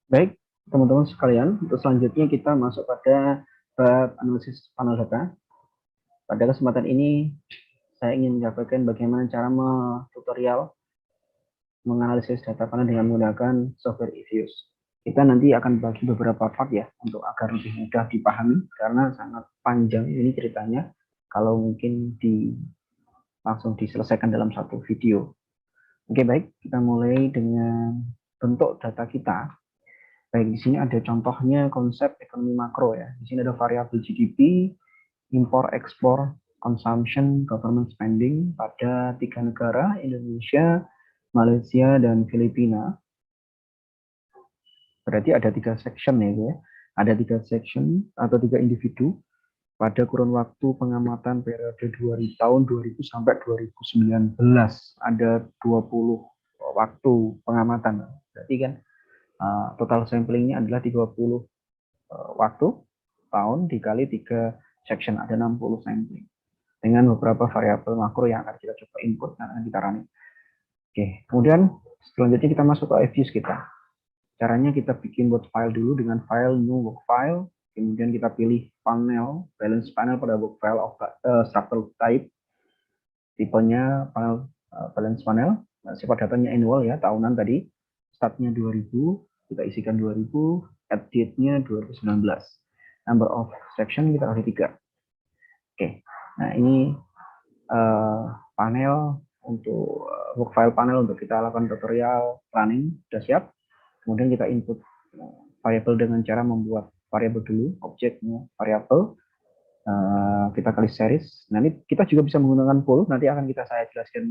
Baik, teman-teman sekalian, untuk selanjutnya kita masuk pada bab analisis panel data. Pada kesempatan ini, saya ingin menyampaikan bagaimana cara tutorial menganalisis data panel dengan menggunakan software EViews. Kita nanti akan bagi beberapa part ya, untuk agar lebih mudah dipahami, karena sangat panjang ini ceritanya, kalau mungkin langsung diselesaikan dalam satu video. Oke, baik, kita mulai dengan bentuk data kita. Baik, di sini ada contohnya konsep ekonomi makro ya. Di sini ada variabel GDP, impor, ekspor, consumption, government spending pada 3 negara, Indonesia, Malaysia, dan Filipina. Berarti ada 3 section ya. Ada 3 section atau 3 individu pada kurun waktu pengamatan periode tahun 2000 sampai 2019. Ada 20 waktu pengamatan. Berarti kan total samplingnya adalah 30 waktu tahun dikali 3 section, ada 60 sampling dengan beberapa variabel makro yang akan kita coba input dan akan kita running. Oke, kemudian selanjutnya kita masuk ke EViews kita. Caranya kita bikin word file dulu dengan file new work file, kemudian kita pilih panel, balance panel pada work file of structural type, tipenya panel balance panel, sifat datanya annual ya, tahunan tadi, startnya 2000, kita isikan 2000, add date-nya 2019. Number of section kita kasih 3. Oke, nah ini panel untuk work file panel untuk kita lakukan tutorial running sudah siap. Kemudian kita input variabel dengan cara membuat variabel dulu, objeknya variabel, kita kali series. Nah ini kita juga bisa menggunakan pool, nanti akan saya jelaskan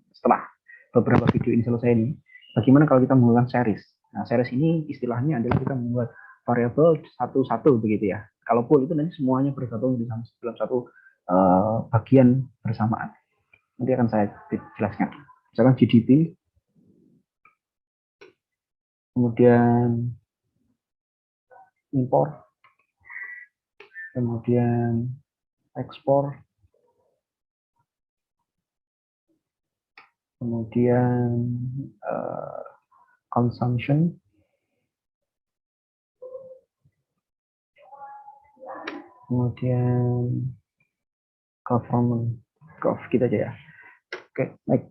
setelah beberapa video ini selesai ini. Bagaimana kalau kita menggunakan series? Nah series ini istilahnya adalah kita membuat variabel satu-satu begitu ya. Kalau pool itu nanti semuanya bergabung dalam satu bagian bersamaan. Nanti akan saya jelaskan. Misalkan GDP, kemudian impor, kemudian ekspor, kemudian consumption, kemudian government, gitu aja ya. Oke, baik.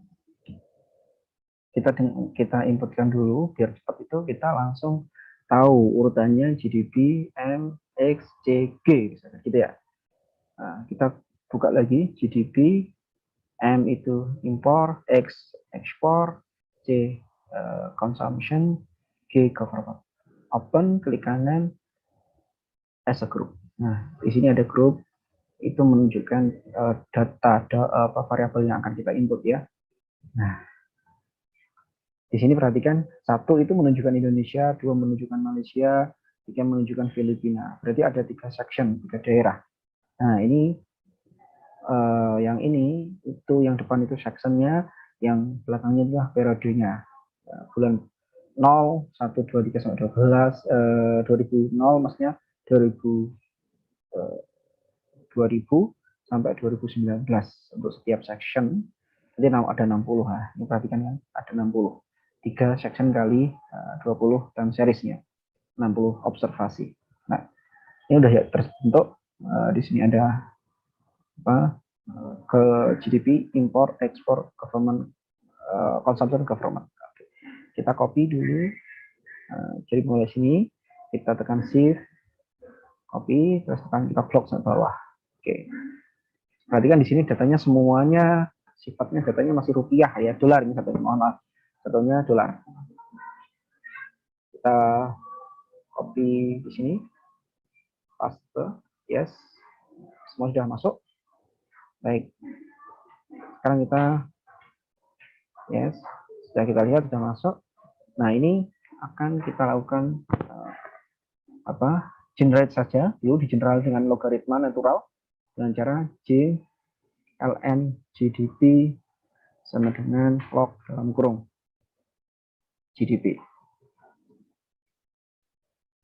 Kita inputkan dulu biar cepat, itu kita langsung tahu urutannya GDP, M, X, C, G, gitu ya. Nah, kita buka lagi GDP, M itu impor, X ekspor, C consumption, G government. Open, klik kanan, as a group. Nah, di sini ada grup, itu menunjukkan variabel yang akan kita input ya. Nah, di sini perhatikan, 1 itu menunjukkan Indonesia, 2 menunjukkan Malaysia, 3 menunjukkan Filipina. Berarti ada 3 section, 3 daerah. Nah, ini yang ini, itu yang depan itu sectionnya, yang belakangnya adalah periodenya. Bulan 0, 1, 2, 3, sampai 12, 2000 maksudnya 2000 sampai 2019 untuk setiap section. Nanti ada 60 lah. Ini perhatikan ya, ada 60. 3 section kali 20 time seriesnya. 60 observasi. Nah, ini udah ya terbentuk. Di sini ada ke GDP, impor, ekspor, government, consumption, government. Kita copy dulu. Jadi mulai sini kita tekan shift, copy, terus tekan kita blok sampai bawah. Oke. Perhatikan di sini datanya semuanya sifatnya datanya masih rupiah ya, dolar ini satunya, mohon maaf, satunya dolar. Kita copy di sini, paste, yes, semua sudah masuk. Baik, sekarang kita yes, sudah kita lihat sudah masuk. Nah ini akan kita lakukan generate saja, dulu di general dengan logaritma natural dengan cara J ln GDP sama dengan log dalam kurung GDP.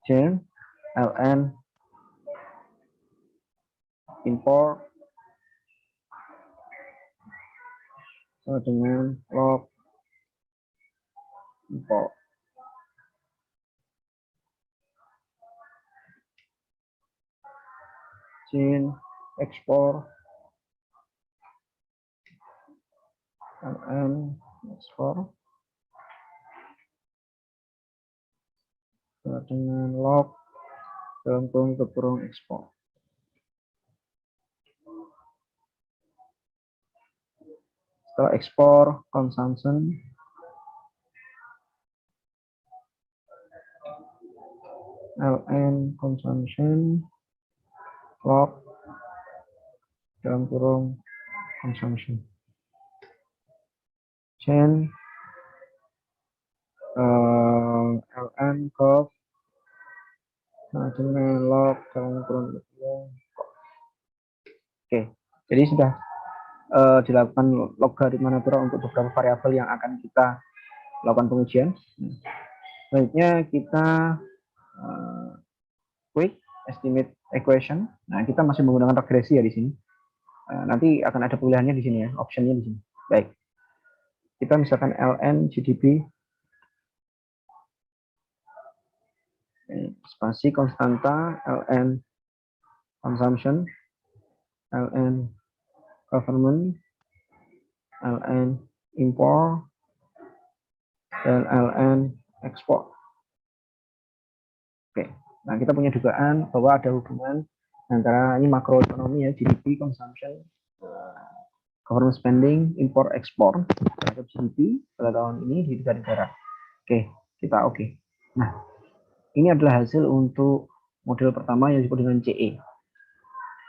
J ln import sama dengan log import. chain ekspor ln ekspor dengan log dalam kurung ekspor. Setelah ekspor consumption ln consumption log dalam kurung consumption chain ln gov dengan log dalam kurung. Oke, jadi sudah dilakukan logaritma natural untuk beberapa variabel yang akan kita lakukan pengujian. Selanjutnya kita quick estimate equation. Nah, kita masih menggunakan regresi ya di sini. Nanti akan ada pilihannya di sini ya, optionnya di sini. Baik, kita misalkan ln GDP spasi konstanta ln consumption ln government ln import dan ln ekspor. Oke, nah kita punya dugaan bahwa ada hubungan antara ini makroekonomi ya, GDP, consumption, government spending, import, ekspor terhadap GDP pada tahun ini di negara. Oke, kita oke. Nah, ini adalah hasil untuk model pertama yang disebut dengan CE.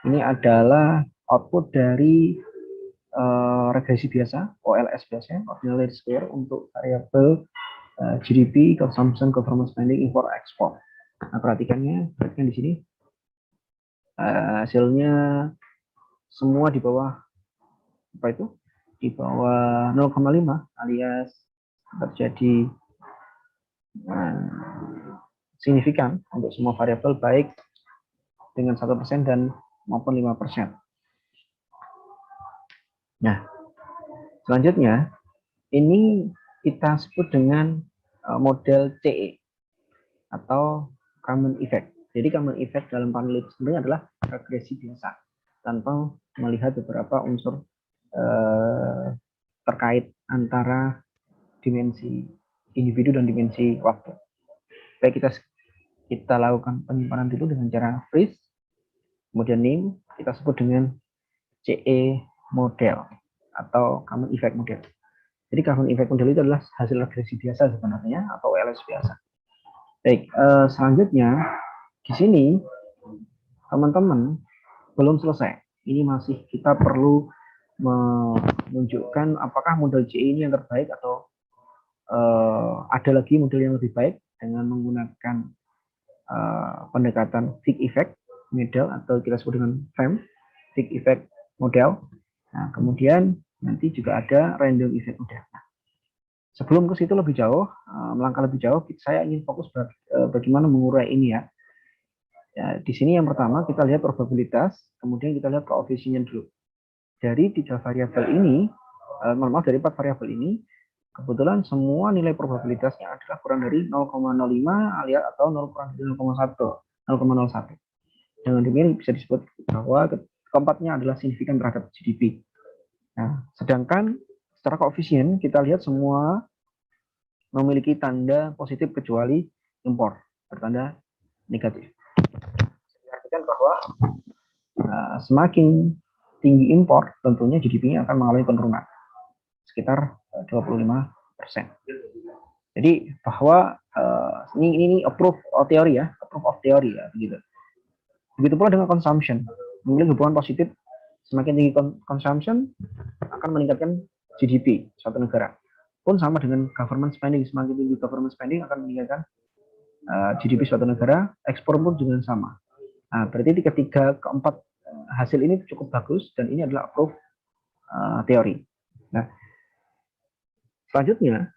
Ini adalah output dari regresi biasa, OLS biasa, ordinal least square untuk variabel GDP, consumption, government spending, import, ekspor. Nah, perhatikan di sini hasilnya semua di bawah apa itu? Di bawah 0,5 alias terjadi signifikan untuk semua variabel baik dengan 1% dan maupun 5%. Nah, selanjutnya ini kita sebut dengan model CE atau common effect. Jadi common effect dalam panel itu sebenarnya adalah regresi biasa tanpa melihat beberapa unsur terkait antara dimensi individu dan dimensi waktu. Baik, kita lakukan penyimpanan dulu dengan cara freeze, kemudian name kita sebut dengan CE model atau common effect model. Jadi common effect model itu adalah hasil regresi biasa sebenarnya atau OLS biasa. Baik, selanjutnya di sini teman-teman belum selesai. Ini masih kita perlu menunjukkan apakah model CE ini yang terbaik atau ada lagi model yang lebih baik dengan menggunakan pendekatan Fick effect model atau kita sebut dengan FEM, Fick effect model. Nah, kemudian nanti juga ada random effect model. Nah, sebelum ke situ lebih jauh, melangkah lebih jauh, saya ingin fokus bagaimana mengurai ini ya. Ya, di sini yang pertama kita lihat probabilitas, kemudian kita lihat koefisiennya dulu. Dari 3 variabel ini, dari 4 variabel ini, kebetulan semua nilai probabilitasnya adalah kurang dari 0,05 alias atau 0,01. Dengan demikian bisa disebut bahwa keempatnya adalah signifikan terhadap GDP. Nah, sedangkan secara koefisien kita lihat semua memiliki tanda positif kecuali impor bertanda negatif. Artikan bahwa semakin tinggi impor, tentunya GDP-nya akan mengalami penurunan sekitar 25%. Jadi bahwa ini approve of theory ya, begitu. Begitu pula dengan consumption, memiliki hubungan positif. Semakin tinggi consumption akan meningkatkan GDP suatu negara. Pun sama dengan government spending, semakin tinggi government spending akan meningkatkan GDP suatu negara. Ekspor pun juga sama. Nah, berarti ketiga keempat hasil ini cukup bagus dan ini adalah approve teori. Nah, selanjutnya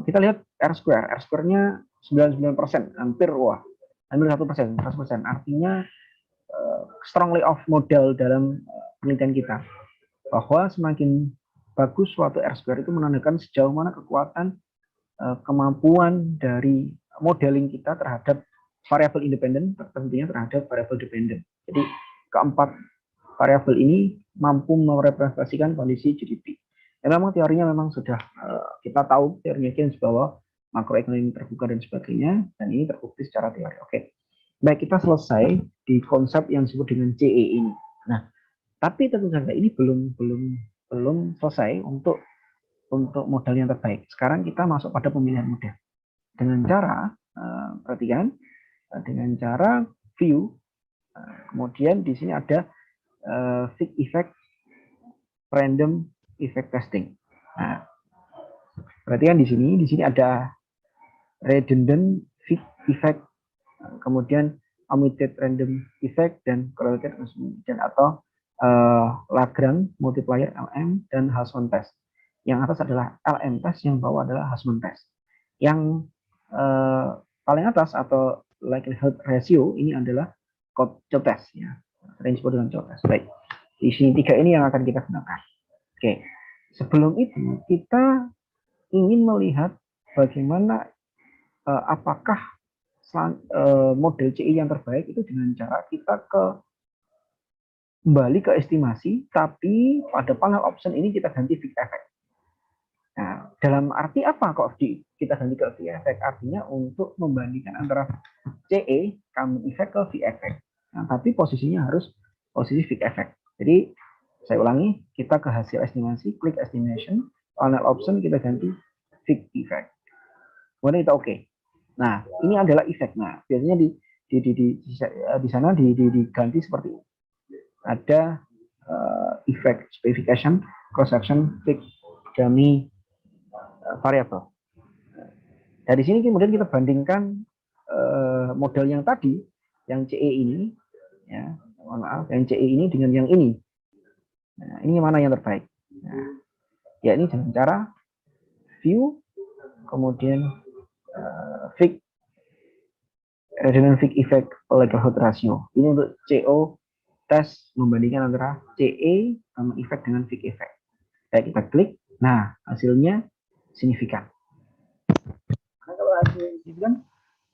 kita lihat R-square. R-square-nya 99%, hampir 1%, 100%. Artinya strongly off model dalam penelitian kita. Bahwa semakin bagus suatu R-square itu menandakan sejauh mana kekuatan kemampuan dari modeling kita terhadap variabel independen, tentunya terhadap variabel dependen. Jadi keempat variabel ini mampu merepresentasikan kondisi GDP. Ya, memang teorinya memang sudah kita tahu teorinya Keynes bahwa makroekonomi terbuka dan sebagainya, dan ini terbukti secara teori. Oke, baik, kita selesai di konsep yang disebut dengan CE ini. Nah, tapi tentu saja ini belum selesai untuk modal yang terbaik. Sekarang kita masuk pada pemilihan model dengan cara perhatikan, dengan cara view. Kemudian di sini ada Fick effect, random effect testing. Nah, perhatikan di sini ada redundant Fick effect, kemudian omitted random effect, dan correlated transmission atau Lagrange multiplier LM dan Husman test. Yang atas adalah LM test, yang bawah adalah Husman test. Yang paling atas atau likelihood ratio ini adalah Choate test, ya, sering disebut dengan Choate test. Baik, di sini 3 ini yang akan kita gunakan. Oke, sebelum itu kita ingin melihat bagaimana apakah model CI yang terbaik itu dengan cara kita kembali ke estimasi, tapi pada panel option ini kita ganti Fick effect. Nah, dalam arti apa kok kita ganti ke Fick effect? Artinya untuk membandingkan antara CE, common effect ke Fick effect. Nah, tapi posisinya harus posisi Fick effect. Jadi saya ulangi, kita ke hasil estimasi, klik estimation, panel option kita ganti Fick effect. Kemudian kita oke. Nah, ini adalah effect. Nah, biasanya di sana diganti seperti ini. Ada effect specification, cross section, Fick, dummy variable. Dari sini kemudian kita bandingkan model yang tadi, yang CE ini, ya, mohon maaf, yang CE ini dengan yang ini. Nah, ini mana yang terbaik? Nah, ya ini dengan cara view, kemudian Fick, redundant Fick effect, likelihood ratio. Ini untuk CO tes membandingkan antara CE sama effect dengan Fick effect. Baik, kita klik. Nah, hasilnya signifikan. Nah, kalau hasilnya signifikan,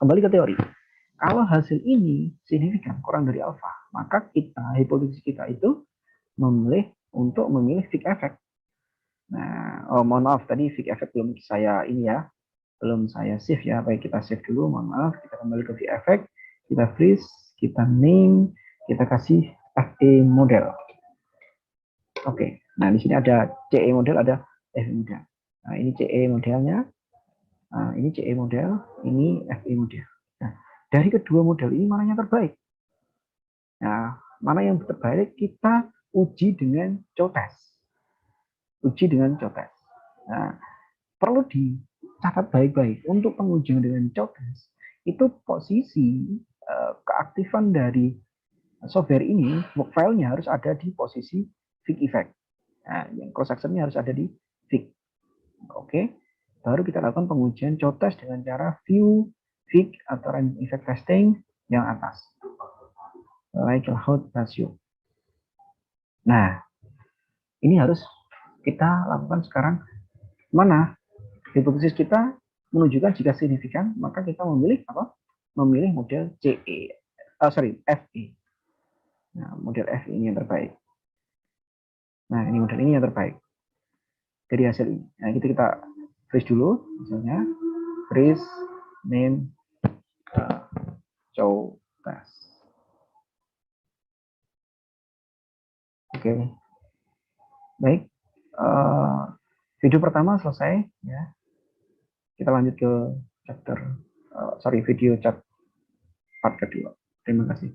kembali ke teori. Kalau hasil ini signifikan kurang dari alfa, maka hipotesis kita itu memilih Fick effect. Nah, mohon maaf tadi Fick effect belum saya save ya. Baik, kita save dulu, mohon maaf. Kita kembali ke Fick effect, kita freeze, kita name, kita kasih FE model. Oke, nah di sini ada CE model, ada FE model. Nah, ini CE modelnya. Nah, ini CE model, ini FE model. Nah, dari kedua model ini mana yang terbaik? Nah, mana yang terbaik kita uji dengan Choate test. Nah, perlu dicatat baik-baik untuk pengujian dengan Choate test. Itu posisi keaktifan dari software ini, work file-nya harus ada di posisi Fick effect. Nah, yang cross section-nya harus ada di Fick. Oke, baru kita lakukan pengujian Choate test dengan cara view, Fick, atau random effect testing yang atas. Likelihood ratio. Nah, ini harus kita lakukan sekarang. Mana hipotesis kita menunjukkan jika signifikan, maka kita memilih apa? Memilih model CE. FE. Nah, model FE ini yang terbaik. Nah, ini model ini yang terbaik dari hasil ini. Nah, kita freeze dulu, misalnya freeze name Choate test. Oke, baik. Video pertama selesai, ya. Kita lanjut ke video chat part kedua. Terima kasih.